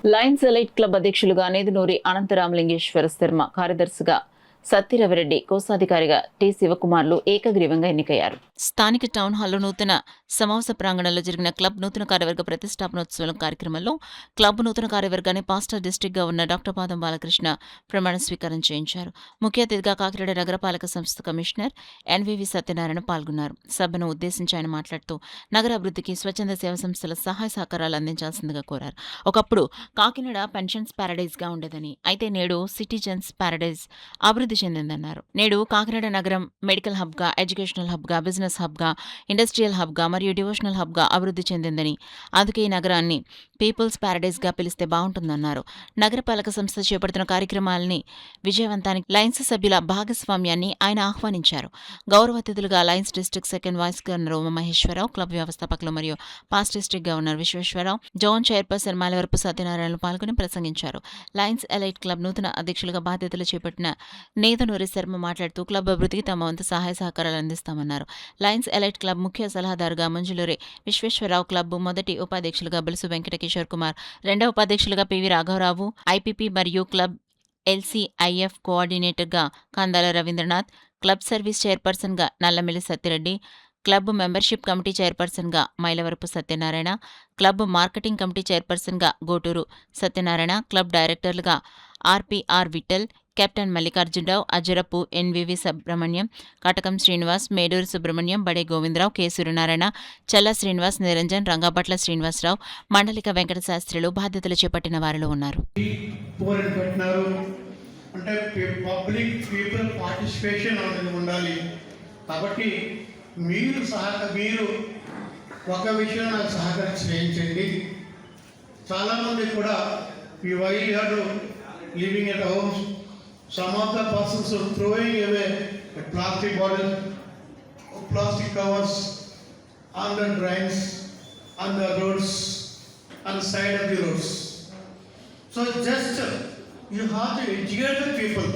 Lions elite club అధ్యక్షులుగా నేదునూరి అనంతరామలింగేశ్వర శర్మ, కార్యదర్శిగా సత్యరవిరెడ్డి, కోశాధికారిగా T శివకుమార్లు ఏకగ్రీవంగా ఎన్నికయ్యారు. స్థానిక టౌన్ హాల్లో నూతన సమావేశ ప్రాంగణంలో జరిగిన క్లబ్ నూతన కార్యవర్గ ప్రతిష్టాపనోత్సవం కార్యక్రమంలో క్లబ్ నూతన కార్యవర్గాన్ని పాస్టర్ డిస్టిక్గా ఉన్న డాక్టర్ పాదం బాలకృష్ణ ప్రమాణ స్వీకారం చేయించారు. ముఖ్య అతిథిగా కాకినాడ నగరపాలక సంస్థ కమిషనర్ ఎన్వివి సత్యనారాయణ పాల్గొన్నారు. సభను ఉద్దేశించి ఆయన మాట్లాడుతూ నగర అభివృద్ధికి స్వచ్ఛంద సేవా సంస్థల సహాయ సహకారాలు అందించాల్సిందిగా కోరారు. ఒకప్పుడు కాకినాడ పెన్షన్స్ ప్యారడైజ్గా ఉండేదని, అయితే నేడు సిటిజన్స్ ప్యారడైజ్ అభివృద్ధి చెందిందన్నారు. నేడు కాకినాడ నగరం మెడికల్ హబ్గా, ఎడ్యుకేషనల్ హబ్గా, బిజినెస్ హబ్గా, ఇండస్ట్రియల్ హబ్గా మరియు డివోషనల్ హబ్గా అభివృద్ధి చెందిందని, అందుకే ఈ నగరాన్ని పీపుల్స్ ప్యారడైజ్గా పిలిస్తే బాగుంటుందన్నారు. నగరపాలక సంస్థ చేపడుతున్న కార్యక్రమాలని విజయవంతానికి లయన్స్ సభ్యుల భాగస్వామ్యాన్ని ఆయన ఆహ్వానించారు. గౌరవ అతిథులుగా Lions district second vice governor Umamaheswararao, club వ్యవస్థాపకులు మరియు past district governor Visweswararao, zone chairperson Malavarapu సత్యనారాయణలు పాల్గొని ప్రసంగించారు. లయన్స్ ఎలైట్ క్లబ్ నూతన అధ్యక్షులుగా బాధ్యతలు చేపట్టిన నేదునూరి శర్మ మాట్లాడుతూ క్లబ్ అభివృద్ధికి తమ వంతు సహాయ సహకారాలు అందిస్తామన్నారు. లయన్స్ ఎలైట్ క్లబ్ ముఖ్య సలహాదారుగా మంజులూరి విశ్వేశ్వరరావు, క్లబ్ మొదటి ఉపాధ్యక్షులుగా బలుసు వెంకట కిషోర్ కుమార్, రెండవ ఉపాధ్యక్షులుగా పివి రాఘవరావు, ఐపీపీ మరియు క్లబ్ ఎల్సీఐఎఫ్ కోఆర్డినేటర్గా కందాల రవీంద్రనాథ్, క్లబ్ సర్వీస్ చైర్పర్సన్గా Nallamilli Satyareddy, club membership committee చైర్పర్సన్గా Mylavarapu Satyanarayana, club marketing committee చైర్పర్సన్గా గోటూరు సత్యనారాయణ, క్లబ్ డైరెక్టర్లుగా RPR Vittal, captain Mallikarjunarao, Ajarapu NVV Subrahmanyam, Katakam Srinivas, Meduru Subrahmanyam, Bade Govindarao, K Suryanarayana, చల్ల శ్రీనివాస్, నిరంజన్, రంగపట్ల శ్రీనివాసరావు, మండలిక వెంకట శాస్త్రులు బాధ్యతలు చేపట్టిన వారిలో ఉన్నారు. మీరు ఒక విషయం నాకు సహకరించండి. చాలామంది కూడా living at homes, some of the persons are throwing away a plastic bottle, plastic covers on the drains, on the roads, on the side of the roads. So just you have to educate the people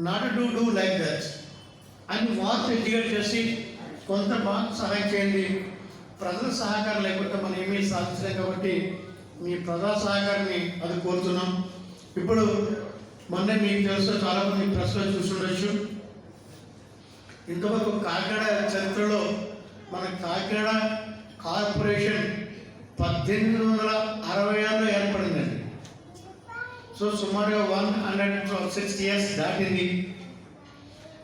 not to do like that. And what educate చేసి కొంత మాకు సహాయం చేయండి. ప్రజల సహకారం లేకపోతే మనం ఏమీ సాధించలేం కాబట్టి మీ ప్రజా సహకారాన్ని అది కోరుతున్నాం. ఇప్పుడు మొన్న మీకు తెలుసు, చాలామంది ప్రెస్లో చూస్తుండొచ్చు, ఇంతవరకు కాకినాడ చరిత్రలో మన కాకినాడ కార్పొరేషన్ 1860 ఏర్పడిందండి. సో సుమారుగా 160 years దాటింది.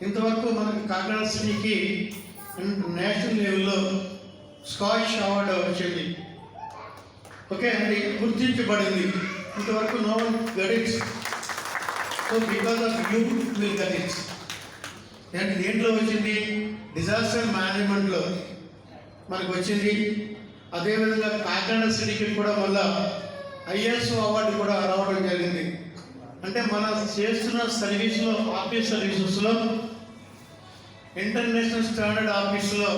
ఇంతవరకు మనకి కాకినాడ సిటీకి నేషనల్ లెవెల్లో స్కాచ్ అవార్డు వచ్చింది. ఓకే, అది గుర్తించబడింది. ఇంతవరకు no one get it. So because of you will get it. And దేంట్లో వచ్చింది? డిజాస్టర్ మేనేజ్మెంట్లో మనకు వచ్చింది. అదేవిధంగా కాకినాడ సిటీకి కూడా మళ్ళా ఐఎస్ఓ అవార్డు కూడా రావడం జరిగింది. అంటే మనం చేస్తున్న సర్వీస్లో, ఆఫీస్ సర్వీసెస్లో, ఇంటర్నేషనల్ స్టాండర్డ్ ఆఫీస్లో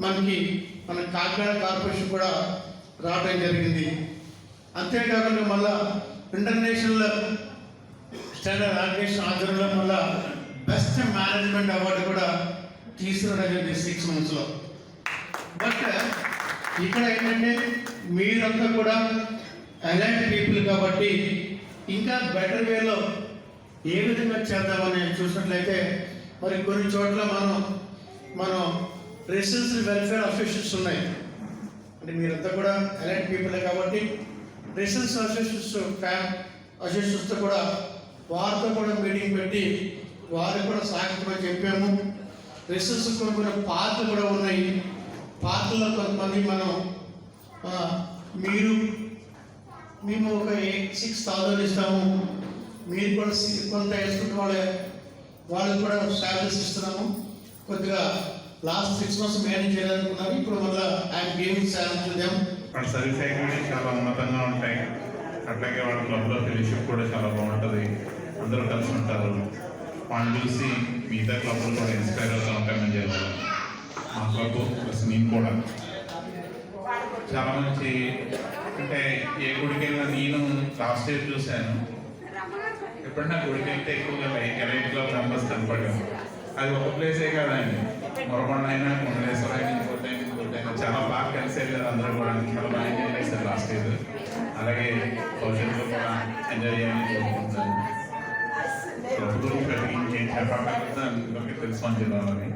మన కాకినాడ కార్పొరేషన్ కూడా రావడం జరిగింది. అంతేకాకుండా మళ్ళా ఇంటర్నేషనల్ స్టాండర్డ్ ఆర్గనైజేషన్ ఆధ్వర్యంలో మళ్ళా బెస్ట్ మేనేజ్మెంట్ అవార్డు కూడా తీసుకురావడం జరిగింది 6 monthsలో. బట్ ఇక్కడ ఏంటంటే మీరంతా కూడా ఎలైట్ పీపుల్ కాబట్టి ఇంకా బెటర్ వేలో ఏ విధంగా చేద్దామని చూసినట్లయితే మరి కొన్ని చోట్ల మనం రెసిడెన్షియల్ వెల్ఫేర్ అసోసియేషన్స్ ఉన్నాయి. అంటే మీరంతా కూడా ఎలైట్ పీపులే కాబట్టి రెసిడెన్షియల్ అసోసియేషన్స్తో కూడా వారితో కూడా మీటింగ్ పెట్టి వారికి కూడా సాగించమని చెప్పాము. రెసిడెన్షియల్ కొన్ని పార్కులు కూడా ఉన్నాయి. పార్కుల్లో కొంతమంది మేము ఒక 6,000 ఇస్తాము, మీరు కూడా కొంత వేసుకుంటే వాళ్ళకి కూడా శాలరీస్ ఇస్తున్నాము. కొద్దిగా లాస్ట్ 6 months మేనేజ్ చేయాలనుకున్నారు. ఇప్పుడు మళ్ళీ ఆయన గేమింగ్ సాధించుదాం. సర్వీస్ యాక్టివిటీస్ చాలా ఉన్నతంగా ఉంటాయి. అట్లాగే వాళ్ళ క్లబ్లో ఫెలోషిప్ కూడా చాలా బాగుంటుంది. అందరూ కలిసి ఉంటారు. వాళ్ళని చూసి మిగతా క్లబ్లు కూడా ఇన్స్పైర్ అవుతూ ఉంటామని చెప్పాలి. మా క్లబ్ ప్లస్ నేను కూడా చాలా మంచి, అంటే ఏ గుడికైనా నేను లాస్ట్ ఇయర్ చూశాను. ఎప్పుడన్నా గుడికి వెళ్తే ఎక్కువగా ఎలైట్ క్లబ్ మెంబర్స్ కనపడాము. అది ఒక ప్లేసే కాదండి, మొరబండ అయినా, కొండలేశ్వర అయినా, ఇంకోటైనా చాలా బాగా కలిసి వెళ్ళారు. అందరూ కూడా చాలా బాగా ఎంజాయ్ చేశారు లాస్ట్ ఇయర్. అలాగే భవిష్యత్తులో కూడా ఎంజాయ్ చేయాలని కోరుకుంటాను. ప్రభుత్వం ప్రతి ఇంకేం చెప్పాలంటే అందరికీ తెలుసు అని జిల్లాలని.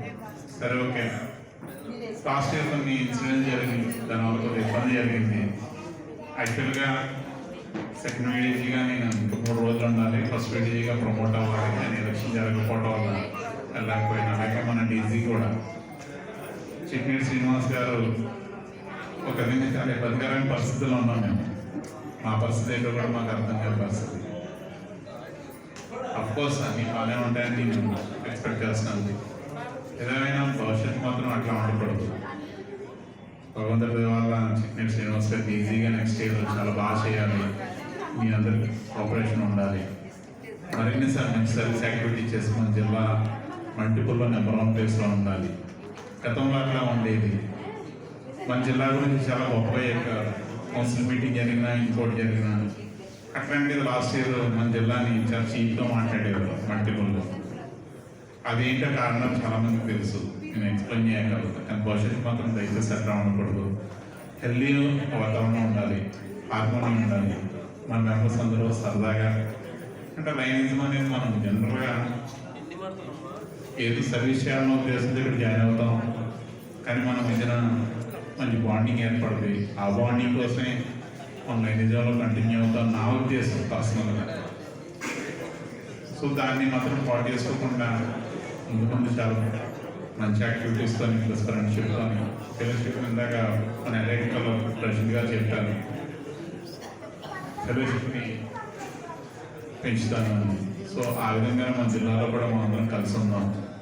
సరే ఓకే, లాస్ట్ ఇయర్ కొన్ని ఇన్సిడెంట్ జరిగింది, దానివల్ల కొద్దిగా ఇబ్బంది జరిగింది. యాక్చువల్గా సెకండ్ విడేజీగా నేను ఇంకా 3 రోజులు ఉండాలి, ఫస్ట్ విడేజీగా ప్రమోట్ అవ్వాలి, కానీ ఎలక్షన్ జరగకపోవడం వల్ల వెళ్ళకపోయినా. అలాగే మన డీజీ కూడా చిట్నీటి శ్రీనివాస్ గారు ఒక విధంగా చాలా ఇబ్బందికరమైన పరిస్థితుల్లో ఉన్నాం మేము. మా పరిస్థితి ఏంటో కూడా మాకు అర్థం కాని పరిస్థితి. అఫ్కోర్స్ అన్ని బాగానే ఉంటాయని నేను ఎక్స్పెక్ట్ చేస్తున్నాను. ఏదైనా భవిష్యత్తు మాత్రం అట్లా ఉండకూడదు. భగవంతుడి వల్ల చిట్నీటి శ్రీనివాస్ గారికి ఈజీగా నెక్స్ట్ ఇయర్ చాలా బాగా చేయాలి, మీ అందరికి కోఆపరేషన్ ఉండాలి. మరిన్ని మంచి సర్వీస్ యాక్టివిటీ చేసుకున్న జిల్లా మల్టిపుల్లో నెంబర్ 1 ప్లేస్లో ఉండాలి. గతంలో అట్లా ఉండేది. మన జిల్లా గురించి చాలా గొప్పగా చెప్పారు. కౌన్సిల్ మీటింగ్ జరిగినా, ఇంకోటి జరిగినా అట్లాంటిది లాస్ట్ ఇయర్ మన జిల్లాని చాలా చీప్గా మాట్లాడేవారు మల్టిపుల్లో. అదేంటో కారణం చాలామందికి తెలుసు, నేను ఎక్స్ప్లెయిన్ చేయగలుగుతాను. కానీ భవిష్యత్తు మాత్రం దయచేసి అట్లా ఉండకూడదు. హెల్దీ వాతావరణం ఉండాలి, హార్మోనియం ఉండాలి. మన మెంబర్స్ అందరూ సరదాగా అంటే లైనిజం అనేది మనం జనరల్గా ఏది సర్వీస్ చేయాలన్న ఉద్దేశంతో ఇక్కడ జాయిన్ అవుతాం, కానీ మనం మధ్యన మంచి బాండింగ్ ఏర్పడుతుంది. ఆ బాండింగ్ కోసమే మన లైనిజంలో కంటిన్యూ అవుతాం నా ఉద్దేశం పర్సనల్గా. సో దాన్ని మాత్రం పాటు చేసుకోకుండా ముందు చాలా మంచి యాక్టివిటీస్తో ప్లస్ ఫ్రెండ్షిప్తో ఫెలోషిప్ ఇందాక మన ఎలక్ట్రికల్ ప్రెసిడెంట్ గారు చెప్పారు, ఫెలోషిప్ని పెంచుతాను. సో ఆ విధంగా మన జిల్లాలో కూడా మనం అందరం కలిసి ఉన్నాం.